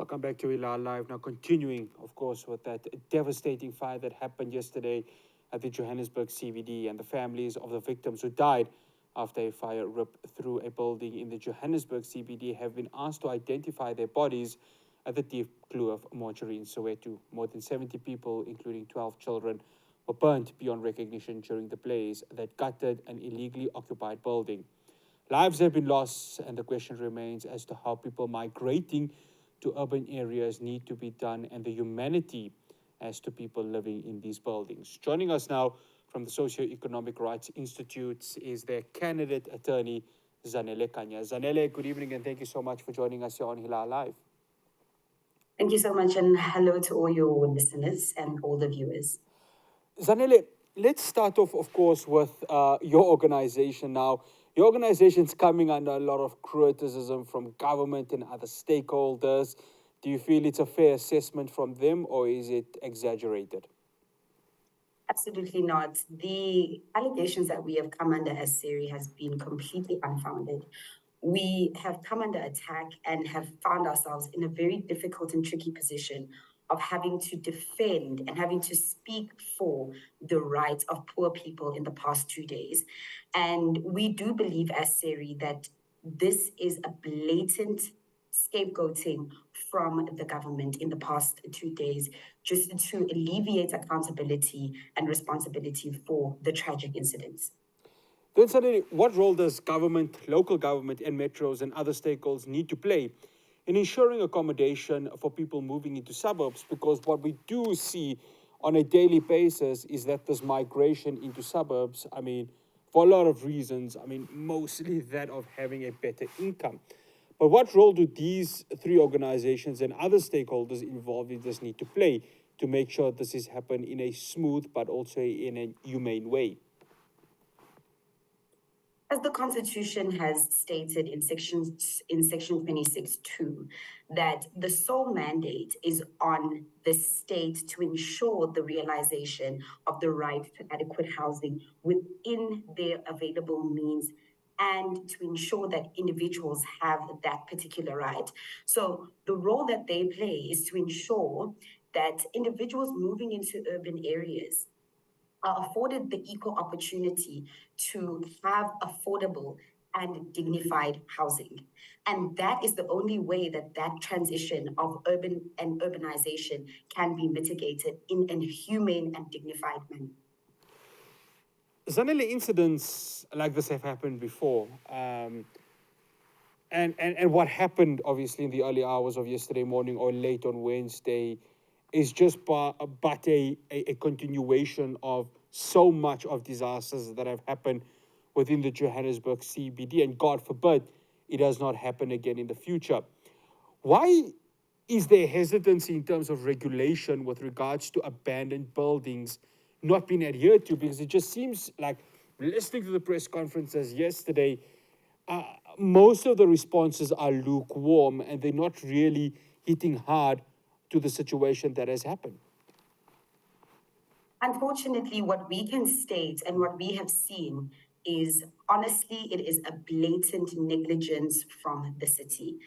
Welcome back to Hilaal Live. Now, continuing, of course, with that devastating fire that happened yesterday at the Johannesburg CBD, and the families of the victims who died after a fire ripped through a building in the Johannesburg CBD have been asked to identify their bodies at the Deep Kloof mortuary in Soweto. More than 70 people, including 12 children, were burnt beyond recognition during the blaze that gutted an illegally occupied building. Lives have been lost, and the question remains as to how people migrating to urban areas need to be done, and the humanity as to people living in these buildings. Joining us now from the Socio-Economic Rights Institute is their candidate attorney, Zanele Kanya. Zanele, good evening, and thank you so much for joining us here on Hilaal Live. Thank you so much, and hello to all your listeners and all the viewers. Zanele, let's start off, of course, with your organization now. Your organization's coming under a lot of criticism from government and other stakeholders. Do you feel it's a fair assessment from them, or is it exaggerated? Absolutely not. The allegations that we have come under as SERI has been completely unfounded. We have come under attack and have found ourselves in a very difficult and tricky position of having to defend and having to speak for the rights of poor people in the past 2 days. And we do believe as SERI that this is a blatant scapegoating from the government in the past 2 days, just to alleviate accountability and responsibility for the tragic incidents. Then suddenly, what role does government, local government, and metros and other stakeholders need to play in ensuring accommodation for people moving into suburbs? Because what we do see on a daily basis is that this migration into suburbs, for a lot of reasons, mostly that of having a better income. But what role do these three organizations and other stakeholders involved in this need to play to make sure this is happen in a smooth but also in a humane way? As the Constitution has stated in section 26(2), that the sole mandate is on the state to ensure the realization of the right to adequate housing within their available means, and to ensure that individuals have that particular right. So the role that they play is to ensure that individuals moving into urban areas are afforded the equal opportunity to have affordable and dignified housing. And that is the only way that that transition of urban and urbanization can be mitigated in a humane and dignified manner. Zanele, incidents like this have happened before. And what happened, obviously, in the early hours of yesterday morning or late on Wednesday is just but a continuation of so much of disasters that have happened within the Johannesburg CBD. And God forbid it does not happen again in the future. Why is there hesitancy in terms of regulation with regards to abandoned buildings not being adhered to? Because it just seems like, listening to the press conferences yesterday, most of the responses are lukewarm and they're not really hitting hard to the situation that has happened. Unfortunately, what we can state and what we have seen is, honestly, it is a blatant negligence from the city.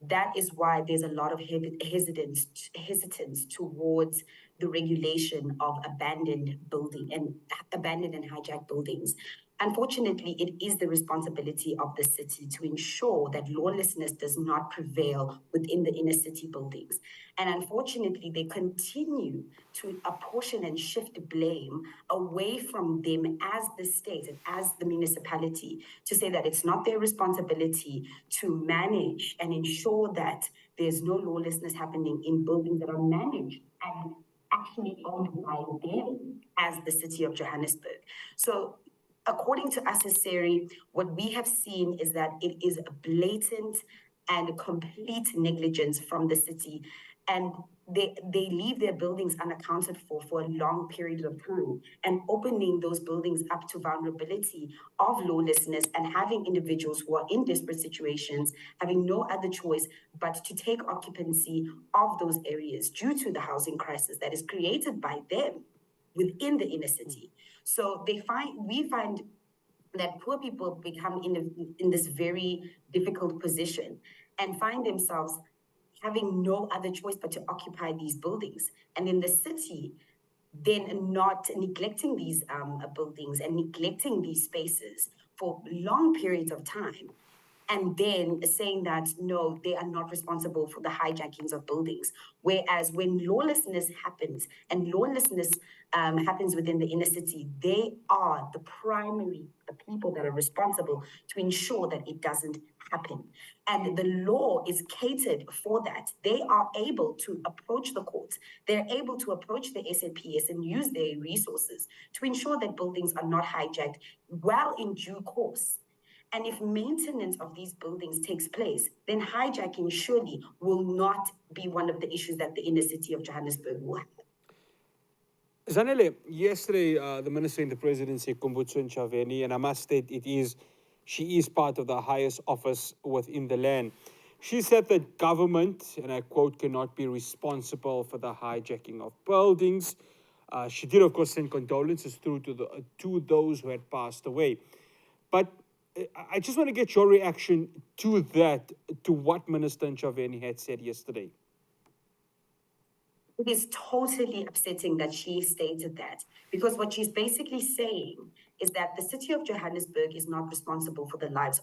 That is why there's a lot of hesitance towards the regulation of abandoned and hijacked buildings. Unfortunately, it is the responsibility of the city to ensure that lawlessness does not prevail within the inner city buildings. And unfortunately, they continue to apportion and shift blame away from them as the state and as the municipality, to say that it's not their responsibility to manage and ensure that there's no lawlessness happening in buildings that are managed and actually owned by them as the city of Johannesburg. So according to us as SERI, what we have seen is that it is a blatant and complete negligence from the city. And they leave their buildings unaccounted for a long period of time, and opening those buildings up to vulnerability of lawlessness, and having individuals who are in desperate situations having no other choice but to take occupancy of those areas due to the housing crisis that is created by them within the inner city. So we find that poor people become in this very difficult position and find themselves having no other choice but to occupy these buildings. And in the city, then not neglecting these buildings and neglecting these spaces for long periods of time, and then saying that no, they are not responsible for the hijackings of buildings. Whereas when lawlessness happens and lawlessness happens within the inner city, they are the people that are responsible to ensure that it doesn't happen. And the law is catered for that. They are able to approach the courts, they're able to approach the SAPS and use their resources to ensure that buildings are not hijacked well in due course. And if maintenance of these buildings takes place, then hijacking surely will not be one of the issues that the inner city of Johannesburg will have. Zanele, yesterday, the minister in the presidency, Kumbutsu Ntshavheni, and I must state she is part of the highest office within the land. She said that government, and I quote, cannot be responsible for the hijacking of buildings. She did, of course, send condolences through to those who had passed away. But I just want to get your reaction to that, to what Minister Ntshavheni had said yesterday. It is totally upsetting that she stated that, because what she's basically saying is that the city of Johannesburg is not responsible for the lives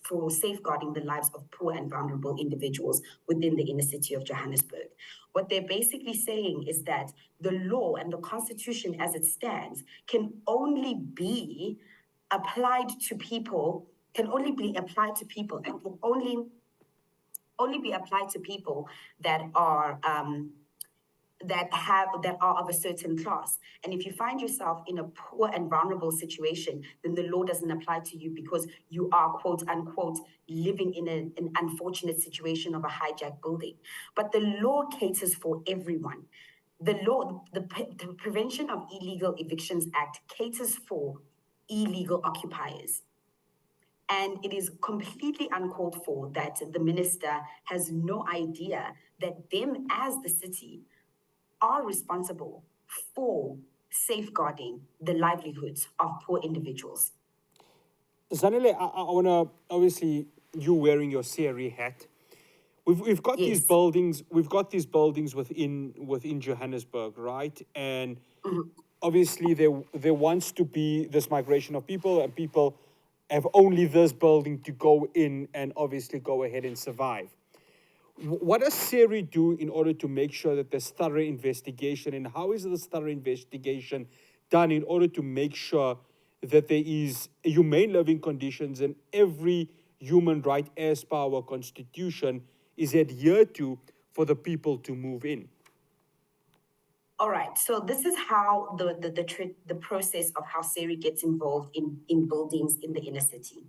for safeguarding the lives of poor and vulnerable individuals within the inner city of Johannesburg. What they're basically saying is that the law and the constitution as it stands can only be applied to people, and can only be applied to people that are that are of a certain class. And if you find yourself in a poor and vulnerable situation, then the law doesn't apply to you because you are, quote unquote, living in an unfortunate situation of a hijacked building. But the law caters for everyone. The Prevention of Illegal Evictions Act caters for illegal occupiers. And it is completely uncalled for that the minister has no idea that them as the city are responsible for safeguarding the livelihoods of poor individuals. Zanele, I want to, obviously, you wearing your CRE hat. We've got Yes. these buildings within Johannesburg, right? And obviously there wants to be this migration of people, and people have only this building to go in and obviously go ahead and survive. What does SERI do in order to make sure that there's thorough investigation, and how is this thorough investigation done in order to make sure that there is humane living conditions and every human right as per our constitution is adhered to for the people to move in? All right, so this is how the process of how SERI gets involved in buildings in the inner city.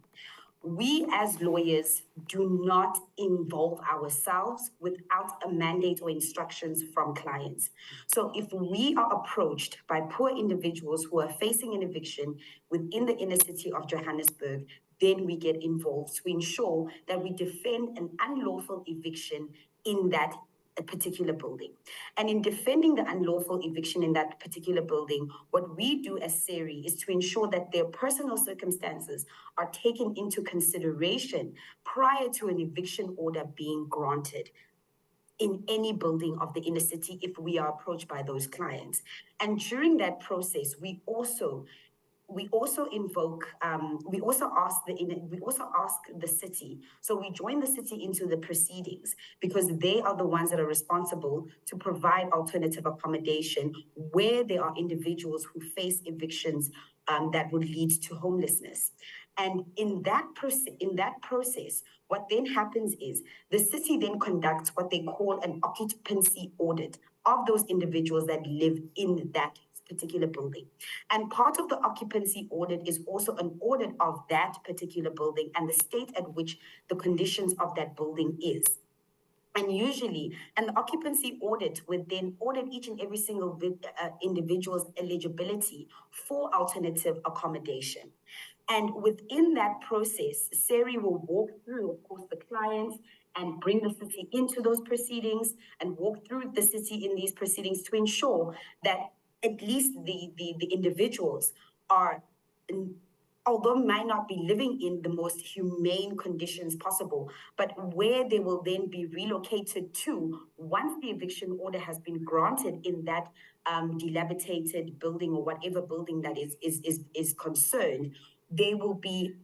We as lawyers do not involve ourselves without a mandate or instructions from clients. So if we are approached by poor individuals who are facing an eviction within the inner city of Johannesburg, then we get involved to ensure that we defend an unlawful eviction in that a particular building. And in defending the unlawful eviction in that particular building, what we do as SERI is to ensure that their personal circumstances are taken into consideration prior to an eviction order being granted in any building of the inner city if we are approached by those clients. And during that process, we also ask the city. So we join the city into the proceedings because they are the ones that are responsible to provide alternative accommodation where there are individuals who face evictions that would lead to homelessness. And in that process, what then happens is the city then conducts what they call an occupancy audit of those individuals that live in that particular building. And part of the occupancy audit is also an audit of that particular building and the state at which the conditions of that building is. And usually, the occupancy audit would then audit each and every single individual's eligibility for alternative accommodation. And within that process, SERI will walk through, of course, the clients and bring the city into those proceedings and walk through the city in these proceedings to ensure that at least the individuals are although might not be living in the most humane conditions possible, but where they will then be relocated to once the eviction order has been granted in that dilapidated building or whatever building that is concerned. They will be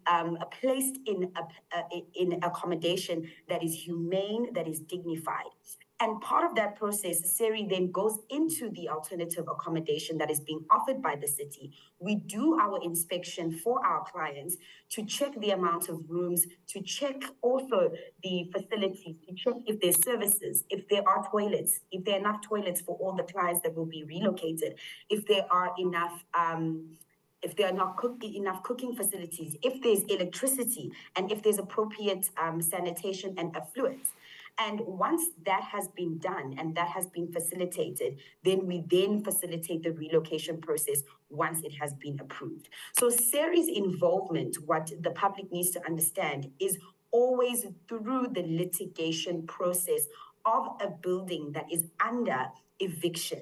placed in accommodation that is humane, that is dignified. And part of that process, SERI then goes into the alternative accommodation that is being offered by the city. We do our inspection for our clients to check the amount of rooms, to check also the facilities, to check if there's services, if there are toilets, if there are enough toilets for all the clients that will be relocated, if there are enough enough cooking facilities, if there's electricity, and if there's appropriate sanitation and effluents. And once that has been done and that has been facilitated, then we then facilitate the relocation process once it has been approved. So SERI's involvement, what the public needs to understand, is always through the litigation process of a building that is under eviction.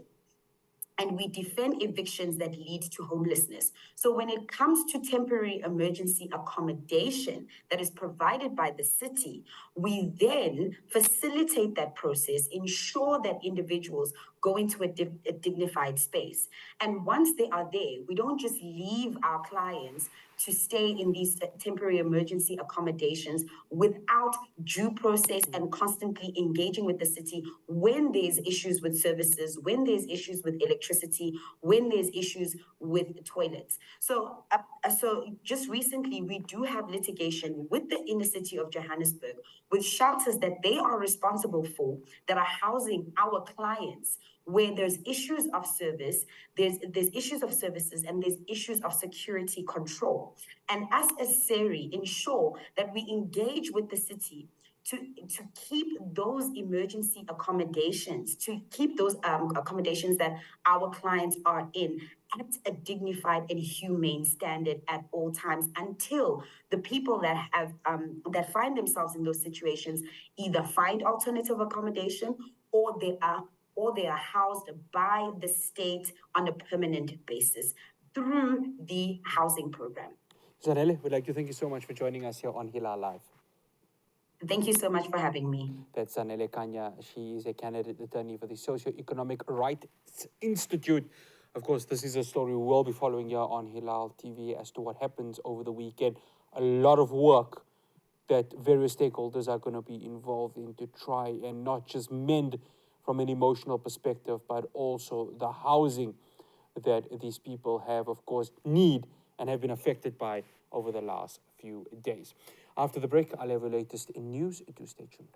And we defend evictions that lead to homelessness. So when it comes to temporary emergency accommodation that is provided by the city, we then facilitate that process, ensure that individuals go into a dignified space. And once they are there, we don't just leave our clients to stay in these temporary emergency accommodations without due process and constantly engaging with the city when there's issues with services, when there's issues with electricity, when there's issues with toilets. So just recently, we do have litigation with the inner city of Johannesburg with shelters that they are responsible for that are housing our clients, where there's issues of service, there's issues of services, and there's issues of security control. And us as SERI ensure that we engage with the city to keep those emergency accommodations, to keep those accommodations that our clients are in at a dignified and humane standard at all times, until the people that have that find themselves in those situations either find alternative accommodation or they are housed by the state on a permanent basis through the housing program. Zanele, we'd like to thank you so much for joining us here on Hilaal Live. Thank you so much for having me. That's Zanele Kanya. She is a candidate attorney for the Socio-Economic Rights Institute. Of course, this is a story we will be following here on Hilaal TV as to what happens over the weekend. A lot of work that various stakeholders are going to be involved in to try and not just mend from an emotional perspective, but also the housing that these people have, of course, need and have been affected by over the last few days. After the break, I'll have the latest in news. Do stay tuned.